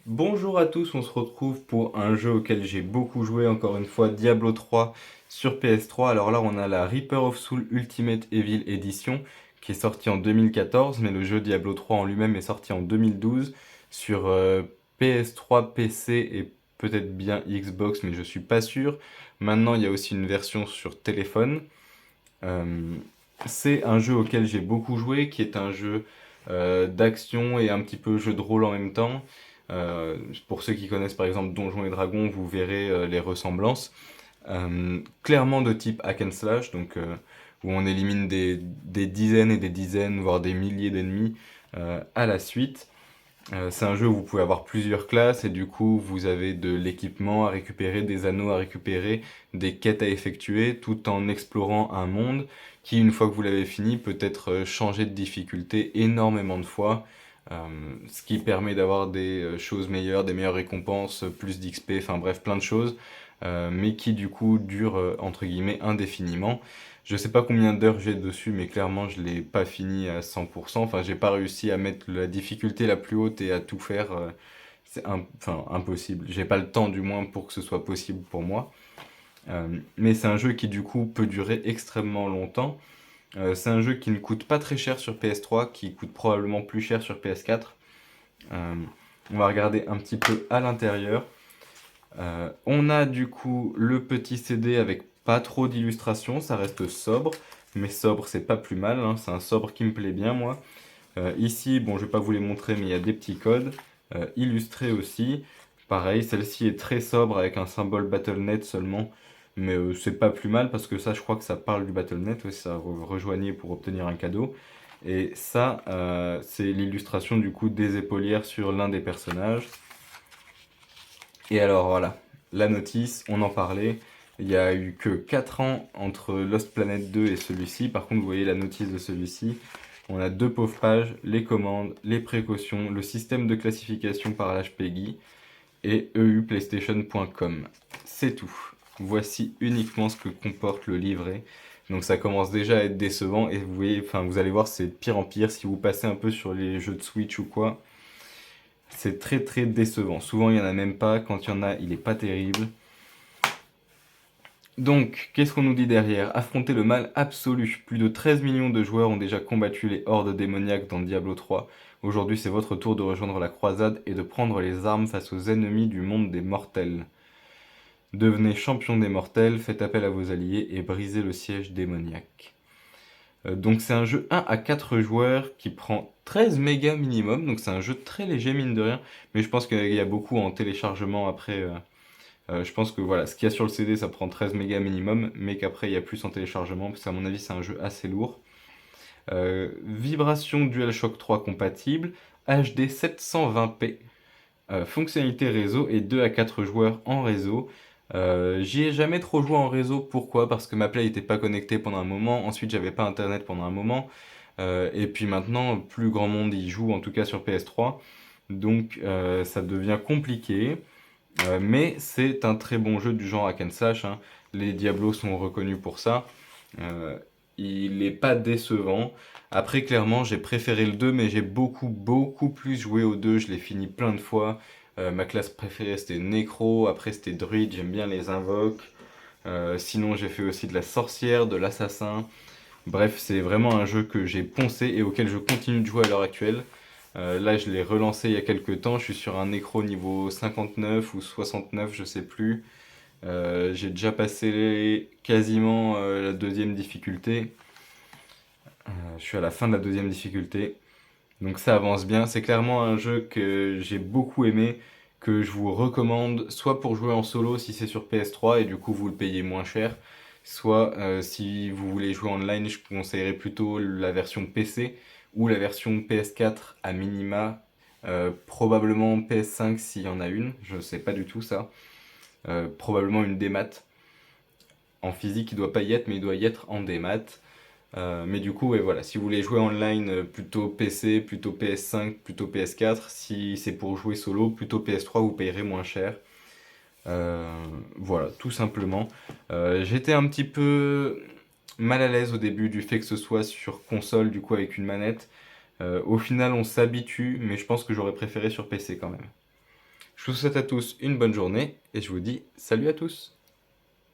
Bonjour à tous, on se retrouve pour un jeu auquel j'ai beaucoup joué, encore une fois, Diablo 3 sur PS3. Alors là, on a la Reaper of Soul Ultimate Evil Edition qui est sortie en 2014, mais le jeu Diablo 3 en lui-même est sorti en 2012 sur PS3, PC et peut-être bien Xbox, mais je suis pas sûr. Maintenant, il y a aussi une version sur téléphone. Euh, c'est un jeu auquel j'ai beaucoup joué, qui est un jeu d'action et un petit peu jeu de rôle en même temps. Pour ceux qui connaissent par exemple Donjons et Dragons, vous verrez les ressemblances. Clairement de type hack and slash, donc où on élimine des dizaines et des dizaines, voire des milliers d'ennemis à la suite. C'est un jeu où vous pouvez avoir plusieurs classes et du coup vous avez de l'équipement à récupérer, des anneaux à récupérer, des quêtes à effectuer, tout en explorant un monde qui, une fois que vous l'avez fini, peut être changé de difficulté énormément de fois, euh, ce qui permet d'avoir des choses meilleures, des meilleures récompenses, plus d'XP, enfin bref, plein de choses, mais qui du coup durent entre guillemets indéfiniment. Je sais pas combien d'heures j'ai dessus, mais clairement je l'ai pas fini à 100%. Enfin, j'ai pas réussi à mettre la difficulté la plus haute et à tout faire. C'est enfin, impossible. J'ai pas le temps du moins pour que ce soit possible pour moi. Mais c'est un jeu qui du coup peut durer extrêmement longtemps. C'est un jeu qui ne coûte pas très cher sur PS3, qui coûte probablement plus cher sur PS4. Euh, on va regarder un petit peu à l'intérieur. On a du coup le petit CD avec pas trop d'illustrations, ça reste sobre, mais sobre c'est pas plus mal, hein, c'est un sobre qui me plaît bien moi. Ici, bon je vais pas vous les montrer mais il y a des petits codes, illustrés aussi. Pareil, celle-ci est très sobre avec un symbole Battle.net seulement, mais c'est pas plus mal parce que ça je crois que ça parle du Battle.net, ouais, ça rejoignez pour obtenir un cadeau. Et ça, c'est l'illustration du coup des épaulières sur l'un des personnages. Et alors voilà, la notice, on en parlait. Il y a eu que 4 ans entre Lost Planet 2 et celui-ci. Par contre, vous voyez la notice de celui-ci. On a deux pauvres pages, les commandes, les précautions, le système de classification par l'âge PEGI et euplaystation.com. C'est tout. Voici uniquement ce que comporte le livret. Donc ça commence déjà à être décevant et vous voyez, enfin vous allez voir, c'est de pire en pire si vous passez un peu sur les jeux de Switch ou quoi. C'est très très décevant. Souvent, il n'y en a même pas. Quand il y en a, il n'est pas terrible. Donc, qu'est-ce qu'on nous dit derrière? Affronter le mal absolu. Plus de 13 millions de joueurs ont déjà combattu les hordes démoniaques dans Diablo 3. Aujourd'hui, c'est votre tour de rejoindre la croisade et de prendre les armes face aux ennemis du monde des mortels. Devenez champion des mortels, faites appel à vos alliés et brisez le siège démoniaque. Donc c'est un jeu 1 à 4 joueurs qui prend 13 mégas minimum, donc c'est un jeu très léger mine de rien, mais je pense qu'il y a beaucoup en téléchargement après. Je pense que voilà, ce qu'il y a sur le CD ça prend 13 mégas minimum, mais qu'après il y a plus en téléchargement, parce qu'à mon avis c'est un jeu assez lourd. Vibration DualShock 3 compatible, HD 720p, fonctionnalité réseau et 2 à 4 joueurs en réseau. J'y ai jamais trop joué en réseau, pourquoi? Parce que ma Play n'était pas connectée pendant un moment, ensuite j'avais pas internet pendant un moment, et puis maintenant plus grand monde y joue, en tout cas sur PS3, donc ça devient compliqué. Mais c'est un très bon jeu du genre hack and slash, hein. Les Diablos sont reconnus pour ça. Euh, il n'est pas décevant. Après, clairement, j'ai préféré le 2, mais j'ai beaucoup plus joué au 2. Je l'ai fini plein de fois. Ma classe préférée c'était Necro, après c'était Druid, j'aime bien les invoques. Sinon, j'ai fait aussi de la sorcière, de l'assassin. Bref, c'est vraiment un jeu que j'ai poncé et auquel je continue de jouer à l'heure actuelle. Là, je l'ai relancé il y a quelques temps. Je suis sur un écro niveau 59 ou 69, je sais plus. J'ai déjà passé quasiment la deuxième difficulté. Je suis à la fin de la deuxième difficulté. Donc ça avance bien. C'est clairement un jeu que j'ai beaucoup aimé, que je vous recommande, soit pour jouer en solo si c'est sur PS3 et du coup vous le payez moins cher, soit si vous voulez jouer online, je conseillerais plutôt la version PC ou la version PS4 à minima, probablement PS5 s'il y en a une, je sais pas du tout ça. Probablement une démat. En physique, il doit pas y être, mais il doit y être en démat. Mais du coup, ouais, voilà, si vous voulez jouer online, plutôt PC, plutôt PS5, plutôt PS4. Si c'est pour jouer solo, plutôt PS3, vous payerez moins cher. Euh, voilà, tout simplement. J'étais un petit peu mal à l'aise au début du fait que ce soit sur console, du coup avec une manette. Au final, on s'habitue, mais je pense que j'aurais préféré sur PC quand même. Je vous souhaite à tous une bonne journée et je vous dis salut à tous.